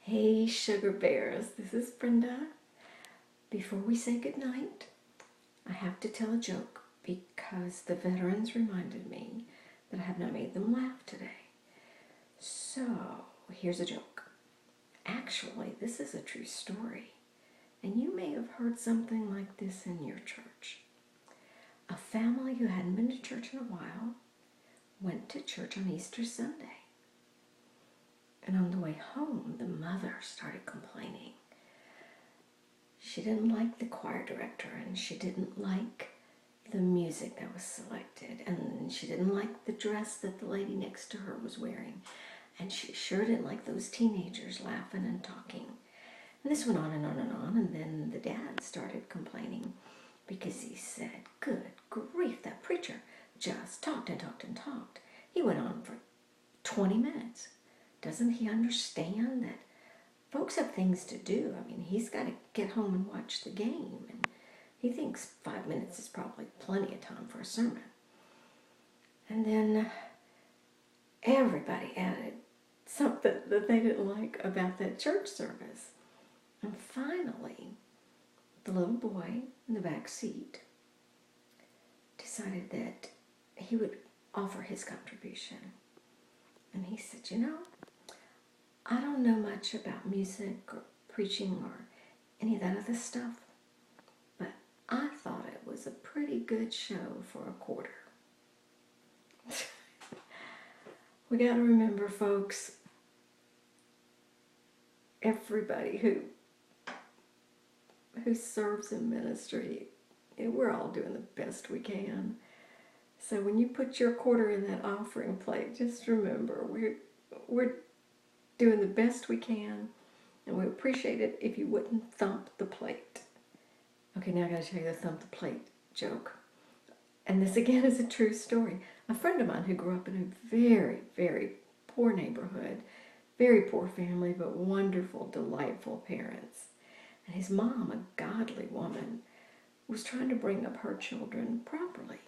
Hey sugar bears, this is Brenda. Before we say goodnight, I have to tell a joke because the veterans reminded me that I have not made them laugh today. So, here's a joke. Actually, this is a true story, and you may have heard something like this in your church. A family who hadn't been to church in a while went to church on Easter Sunday. And on the way home, the mother started complaining. She didn't like the choir director, and she didn't like the music that was selected, and she didn't like the dress that the lady next to her was wearing, and she sure didn't like those teenagers laughing and talking. And this went on and on and on, and then the dad started complaining because he said, "Good grief, that preacher just talked and talked and talked. He went on for 20 minutes. Doesn't he understand that folks have things to do? I mean, he's got to get home and watch the game, and he thinks 5 minutes is probably plenty of time for a sermon." And then everybody added something that they didn't like about that church service. And finally, the little boy in the back seat decided that he would offer his contribution. And he said, I don't know much about music or preaching or any of that other stuff, but I thought it was a pretty good show for a quarter. We got to remember, folks, everybody who serves in ministry, we're all doing the best we can. So when you put your quarter in that offering plate, just remember, we're doing the best we can, and we appreciate it if you wouldn't thump the plate. Okay, now I gotta tell you the thump the plate joke. And this again is a true story. A friend of mine who grew up in a very, very poor neighborhood, very poor family, but wonderful, delightful parents. And his mom, a godly woman, was trying to bring up her children properly.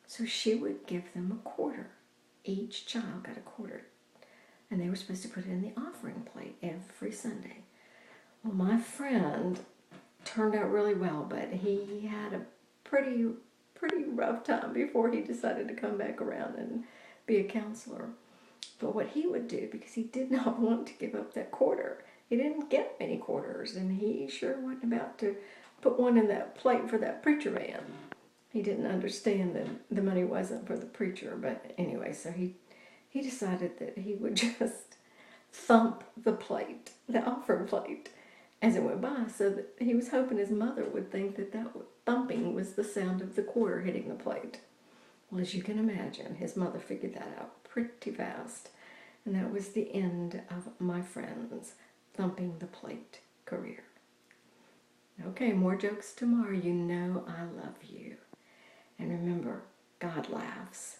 So she would give them a quarter. Each child got a quarter. And they were supposed to put it in the offering plate every Sunday. Well, my friend turned out really well, but he had a pretty rough time before he decided to come back around and be a counselor. But what he would do, because he did not want to give up that quarter, he didn't get many quarters, and he sure wasn't about to put one in that plate for that preacher man. He didn't understand that the money wasn't for the preacher, but anyway, so he decided that he would just thump the plate, the offering plate, as it went by, so that he was hoping his mother would think that thumping was the sound of the quarter hitting the plate. Well, as you can imagine, his mother figured that out pretty fast, and that was the end of my friend's thumping the plate career. Okay, more jokes tomorrow. You know I love you. And remember, God laughs.